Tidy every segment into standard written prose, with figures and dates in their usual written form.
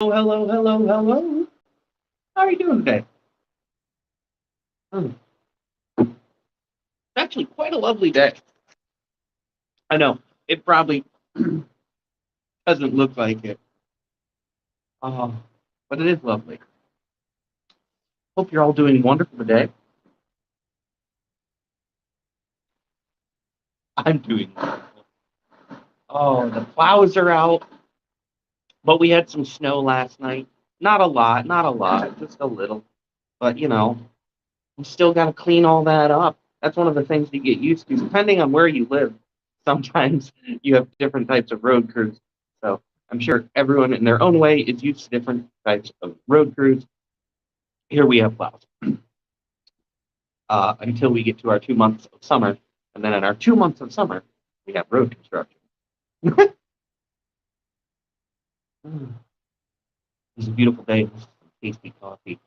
Hello, hello, hello. How are you doing today? It's actually quite a lovely day. I know it probably doesn't look like it, uh, but it is lovely. Hope you're all doing wonderful today. I'm doing wonderful. Oh, the plows are out, but we had some snow last night. Not a lot, just a little. But we still got to clean all that up. That's one of the things you get used to, depending on where you live. Sometimes you have different types of road crews. So I'm sure everyone in their own way is used to different types of road crews. Here we have plows until we get to our 2 months of summer. And then in our 2 months of summer, we have road construction. It's a beautiful day. Some tasty coffee.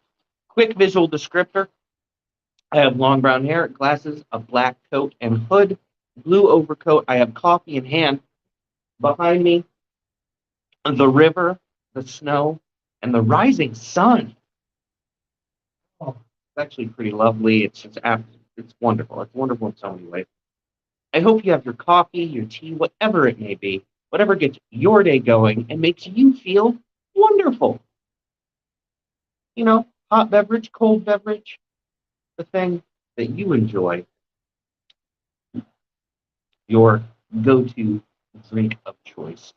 Quick visual descriptor. I have long brown hair, glasses, a black coat and hood, blue overcoat. I have coffee in hand. Behind me, the river, the snow, and the rising sun. Oh, it's actually pretty lovely. It's wonderful. It's wonderful in so many ways. I hope you have your coffee, your tea, whatever it may be, whatever gets your day going and makes you feel wonderful. Hot beverage, cold beverage, the thing that you enjoy, your go-to drink of choice.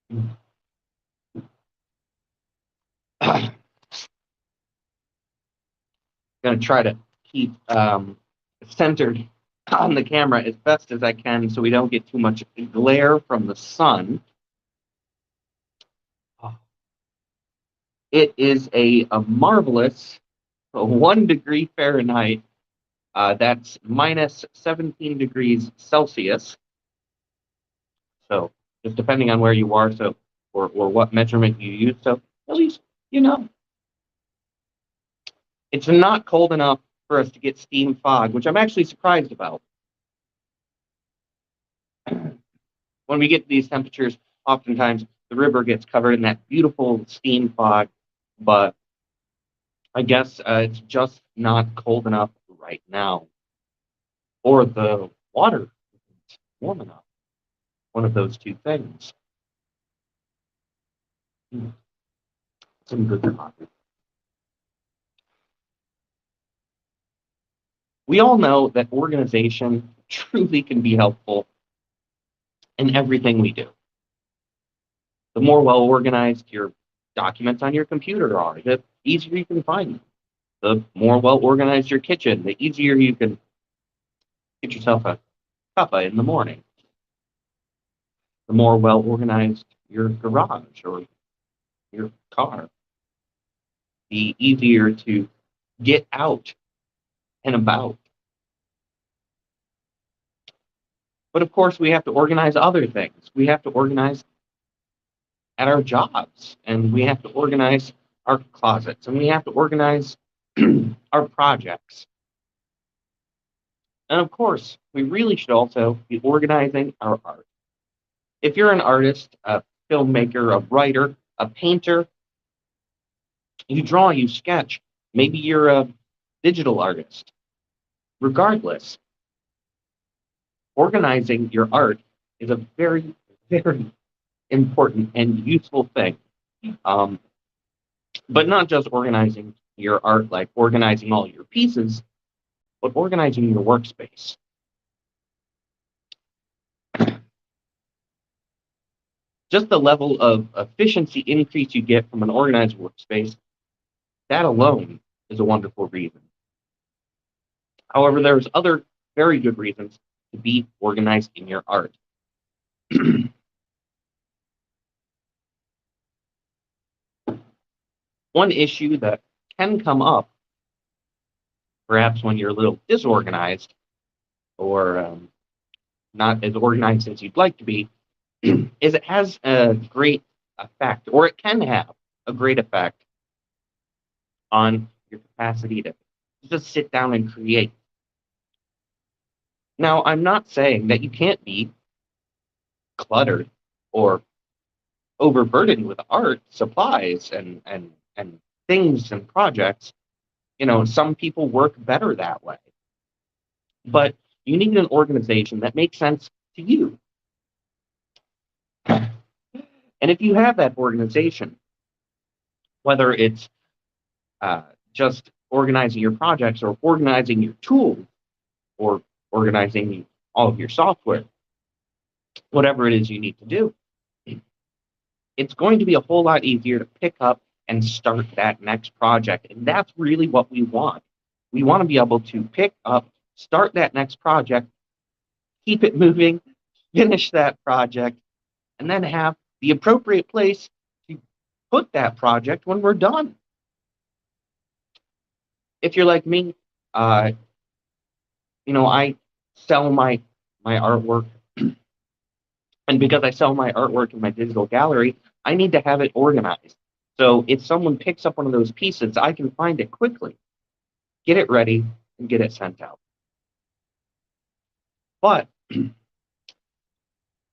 Going to try to keep centered on the camera as best as I can so we don't get too much glare from the sun. It is a marvelous 1 degree Fahrenheit. That's minus 17 degrees Celsius. So just depending on where you are, or what measurement you use. So at least you know it's not cold enough for us to get steam fog, which I'm actually surprised about. When we get these temperatures, oftentimes the river gets covered in that beautiful steam fog, but I guess it's just not cold enough right now, or the water isn't warm enough. One of those two things. Some good coffee. We all know that organization truly can be helpful in everything we do. The more well organized your documents on your computer are, the easier you can find them. The more well organized your kitchen, the easier you can get yourself a cuppa in the morning. The more well organized your garage or your car, the easier to get out and about. But of course, we have to organize other things. We have to organize at our jobs, and we have to organize our closets, and we have to organize our projects. And of course, we really should also be organizing our art. If you're an artist, a filmmaker, a writer, a painter, you draw, you sketch, maybe you're a digital artist. Regardless, organizing your art is a very, very important and useful thing. Um, but not just organizing your art, like organizing all your pieces, but organizing your workspace. Just the level of efficiency increase you get from an organized workspace, that alone is a wonderful reason. However, there's other very good reasons to be organized in your art. One issue that can come up, perhaps when you're a little disorganized or not as organized as you'd like to be, is it has a great effect, or it can have a great effect on your capacity to just sit down and create. Now, I'm not saying that you can't be cluttered or overburdened with art supplies and things and projects, some people work better that way. But you need an organization that makes sense to you. And if you have that organization, whether it's just organizing your projects or organizing your tools or organizing all of your software, whatever it is you need to do, it's going to be a whole lot easier to pick up and start that next project. And that's really what we want. We want to be able to pick up, start that next project, keep it moving, finish that project, and then have the appropriate place to put that project when we're done. If you're like me, I sell my artwork, and because I sell my artwork in my digital gallery, I need to have it organized. So if someone picks up one of those pieces, I can find it quickly, get it ready, and get it sent out. But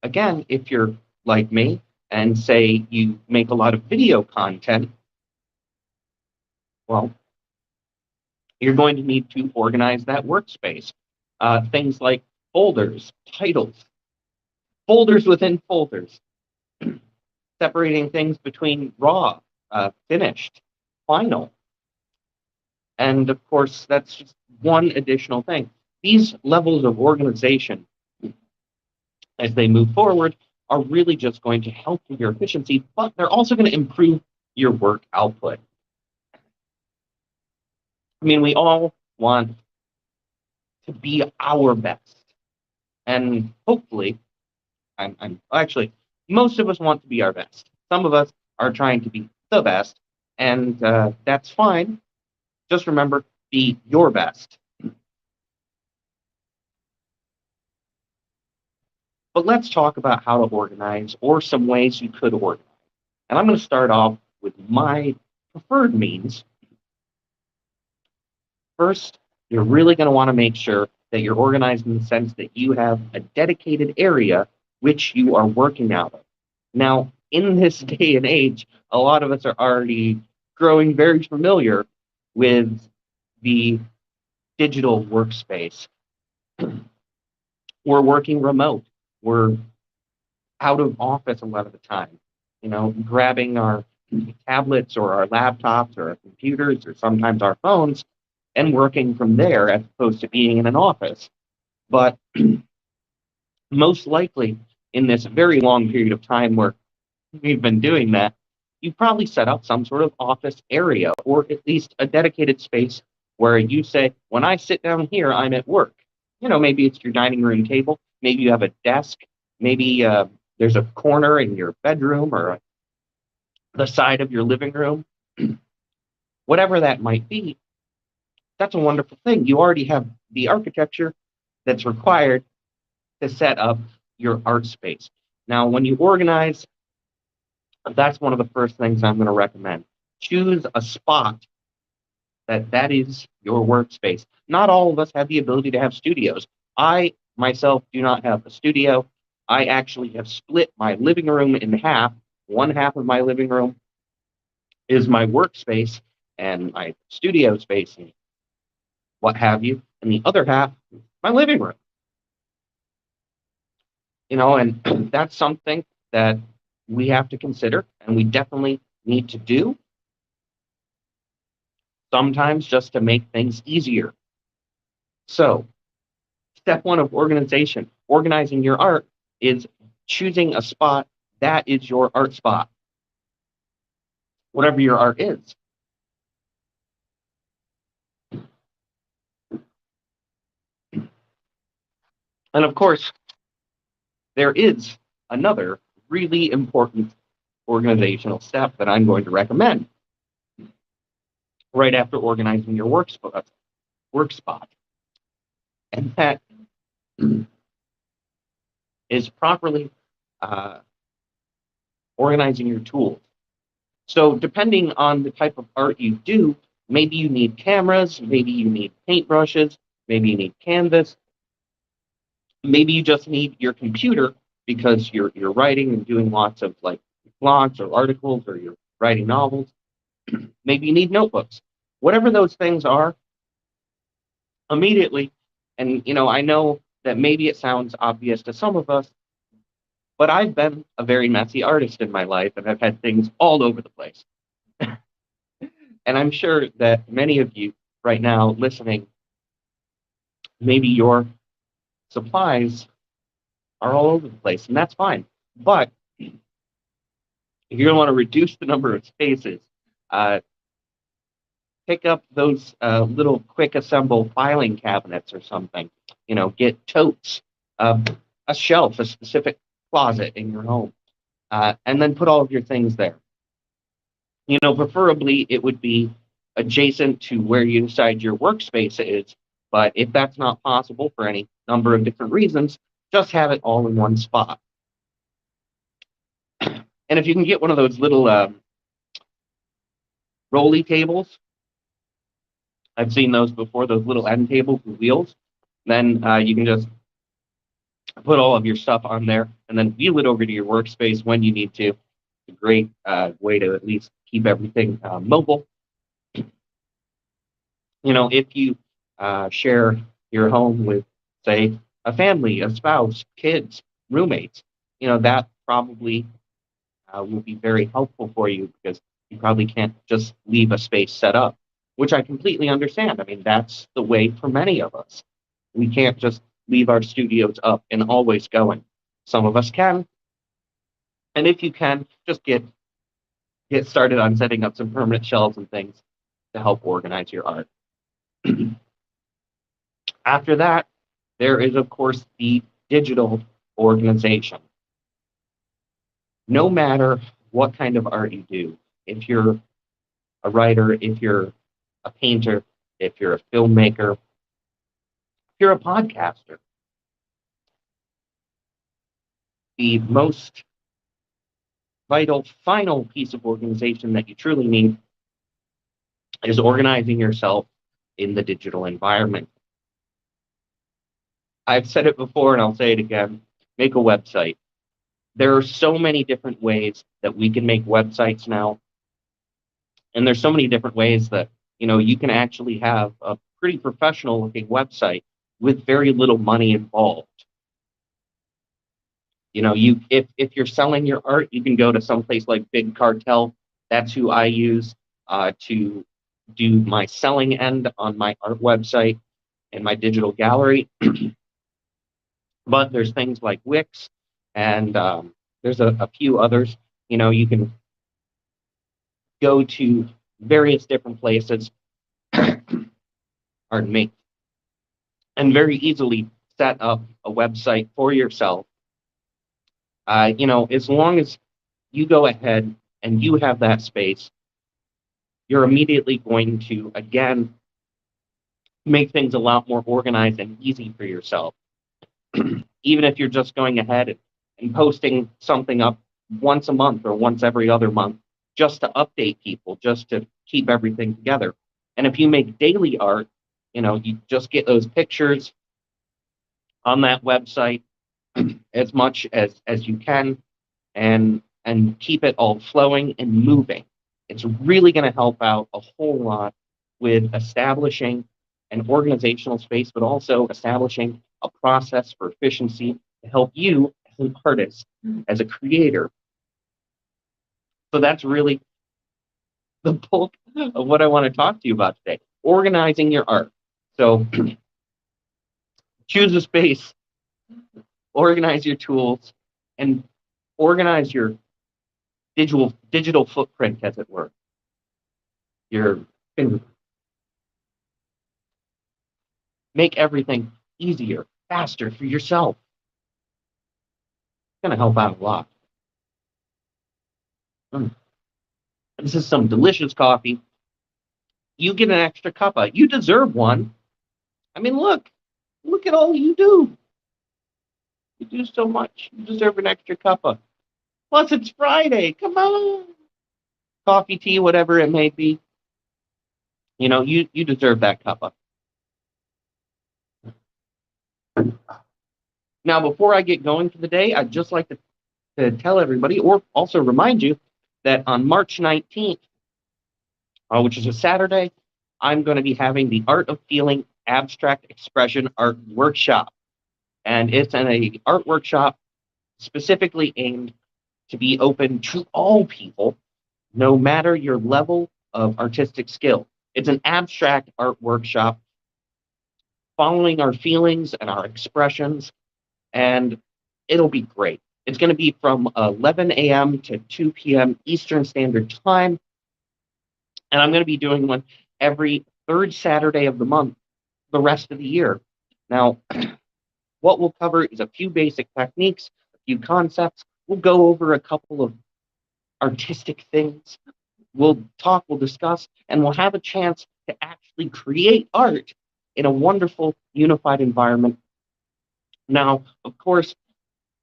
again, if you're like me and say you make a lot of video content, well, you're going to need to organize that workspace. Things like folders, titles, folders within folders, separating things between raw, finished, final. And of course, that's just one additional thing. These levels of organization, as they move forward, are really just going to help with your efficiency, but they're also going to improve your work output. I mean, we all want to be our best. And hopefully, I'm actually, most of us want to be our best. Some of us are trying to be the best, and that's fine. Just remember, be your best. But let's talk about how to organize, or some ways you could organize. And I'm going to start off with my preferred means. First, you're really going to want to make sure that you're organized in the sense that you have a dedicated area which you are working out of. Now, in this day and age, a lot of us are already growing very familiar with the digital workspace. We're working remote. We're out of office a lot of the time, grabbing our tablets or our laptops or our computers or sometimes our phones and working from there as opposed to being in an office. But most likely in this very long period of time where we've been doing that, you probably set up some sort of office area or at least a dedicated space where you say, when I sit down here, I'm at work. Maybe it's your dining room table. Maybe you have a desk. Maybe there's a corner in your bedroom or the side of your living room. Whatever that might be, that's a wonderful thing. You already have the architecture that's required to set up your art space. Now, when you organize, that's one of the first things I'm going to recommend. Choose a spot that is your workspace. Not all of us have the ability to have studios. I, myself, do not have a studio. I actually have split my living room in half. One half of my living room is my workspace and my studio space and what have you, and the other half, my living room. And that's something that we have to consider, and we definitely need to do, sometimes just to make things easier. So, step one of organization, organizing your art, is choosing a spot that is your art spot, whatever your art is. And of course, there is another really important organizational step that I'm going to recommend right after organizing your work spot. And that is properly organizing your tools. So depending on the type of art you do, maybe you need cameras, maybe you need paintbrushes, maybe you need canvas, maybe you just need your computer because you're writing and doing lots of blogs or articles or you're writing novels. Maybe you need notebooks. Whatever those things are, immediately, and I know that maybe it sounds obvious to some of us, but I've been a very messy artist in my life and I've had things all over the place. And I'm sure that many of you right now listening, maybe your supplies are all over the place, and that's fine. But if you're going to want to reduce the number of spaces, uh, pick up those little quick assemble filing cabinets or something. Get totes, uh, a shelf, a specific closet in your home, and then put all of your things there. Preferably it would be adjacent to where you decide your workspace is. But if that's not possible for any number of different reasons, just have it all in one spot. And if you can get one of those little rolly tables, I've seen those before, those little end tables with wheels, then you can just put all of your stuff on there and then wheel it over to your workspace when you need to. It's a great way to at least keep everything mobile. If you share your home with, say, a family, a spouse, kids, roommates, that probably will be very helpful for you because you probably can't just leave a space set up, which I completely understand. I mean, that's the way for many of us. We can't just leave our studios up and always going. Some of us can. And if you can, just get started on setting up some permanent shelves and things to help organize your art. After that, there is, of course, the digital organization. No matter what kind of art you do, if you're a writer, if you're a painter, if you're a filmmaker, if you're a podcaster, the most vital final piece of organization that you truly need is organizing yourself in the digital environment. I've said it before and I'll say it again, make a website. There are so many different ways that we can make websites now. And there's so many different ways that, you can actually have a pretty professional looking website with very little money involved. If you're selling your art, you can go to someplace like Big Cartel. That's who I use to do my selling end on my art website and my digital gallery. But there's things like Wix, and there's a few others. You can go to various different places, pardon me, and very easily set up a website for yourself. As long as you go ahead and you have that space, you're immediately going to, again, make things a lot more organized and easy for yourself. Even if you're just going ahead and posting something up once a month or once every other month, just to update people, just to keep everything together. And if you make daily art, you just get those pictures on that website as much as you can and keep it all flowing and moving. It's really going to help out a whole lot with establishing an organizational space, but also establishing a process for efficiency to help you as an artist, as a creator. So that's really the bulk of what I want to talk to you about today. Organizing your art. So choose a space, organize your tools, and organize your digital footprint, as it were. Your make everything easier, faster for yourself. It's going to help out a lot. This is some delicious coffee. You get an extra cuppa. You deserve one. I mean, look at all you do. You do so much. You deserve an extra cuppa. Plus, it's Friday. Come on. Coffee, tea, whatever it may be. You deserve that cuppa. Now, before I get going for the day, I'd just like to to tell everybody, or also remind you, that on March 19th, which is a Saturday, I'm going to be having the Art of Feeling Abstract Expression Art Workshop. And it's an art workshop specifically aimed to be open to all people, no matter your level of artistic skill. It's an abstract art workshop following our feelings and our expressions, and it'll be great. It's going to be from 11 a.m. to 2 p.m. Eastern Standard Time, and I'm going to be doing one every third Saturday of the month the rest of the year. Now, what we'll cover is a few basic techniques, a few concepts. We'll go over a couple of artistic things. We'll talk, we'll discuss, and we'll have a chance to actually create art in a wonderful, unified environment. Now, of course,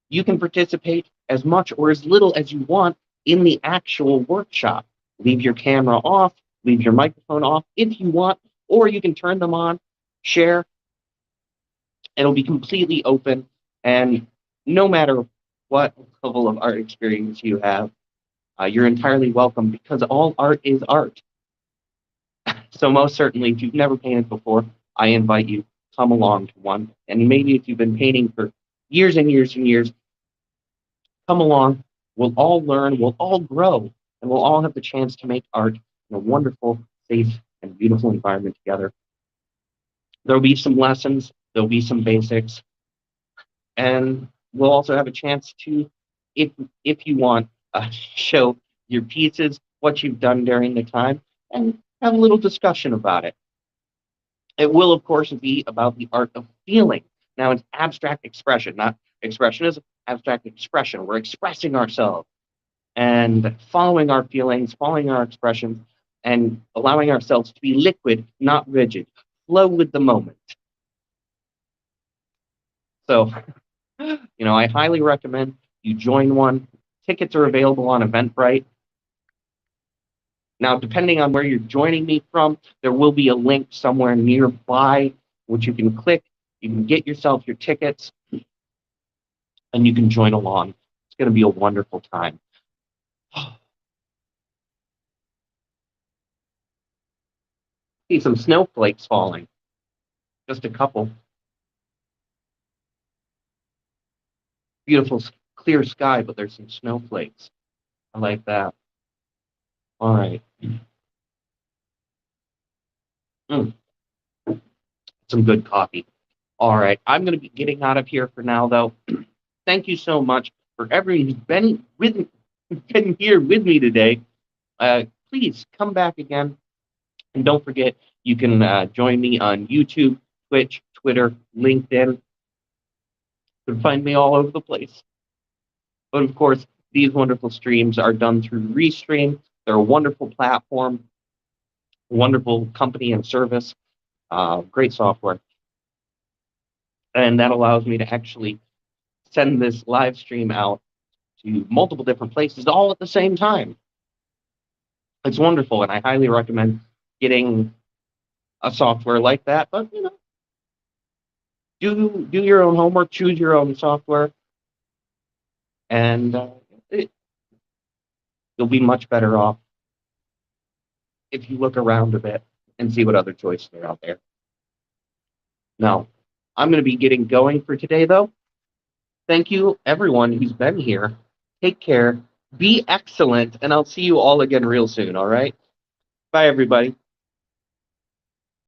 you can participate as much or as little as you want in the actual workshop. Leave your camera off, leave your microphone off if you want, or you can turn them on, share. It'll be completely open, and no matter what level of art experience you have, you're entirely welcome, because all art is art. So most certainly, if you've never painted before, I invite you, come along to one. And maybe if you've been painting for years and years and years, come along. We'll all learn, we'll all grow, and we'll all have the chance to make art in a wonderful, safe, and beautiful environment together. There'll be some lessons, there'll be some basics, and we'll also have a chance to, if you want, show your pieces, what you've done during the time, and have a little discussion about it. It will, of course, be about the art of feeling. Now, it's abstract expression, not expression is abstract expression. We're expressing ourselves and following our feelings, following our expressions, and allowing ourselves to be liquid, not rigid. Flow with the moment. So, I highly recommend you join one. Tickets are available on Eventbrite. Now, depending on where you're joining me from, there will be a link somewhere nearby which you can click. You can get yourself your tickets, and you can join along. It's going to be a wonderful time. See some snowflakes falling. Just a couple. Beautiful, clear sky, but there's some snowflakes. I like that. All right. Some good coffee. All right. I'm going to be getting out of here for now, though. Thank you so much for everyone who's been here with me today. Please come back again. And don't forget, you can join me on YouTube, Twitch, Twitter, LinkedIn. You can find me all over the place. But of course, these wonderful streams are done through Restream. They're a wonderful platform, wonderful company and service, great software. And that allows me to actually send this live stream out to multiple different places all at the same time. It's wonderful, and I highly recommend getting a software like that. But do your own homework, choose your own software, and you'll be much better off if you look around a bit and see what other choices are out there. Now, I'm going to be getting going for today, though. Thank you, everyone who's been here. Take care. Be excellent, and I'll see you all again real soon, all right? Bye, everybody.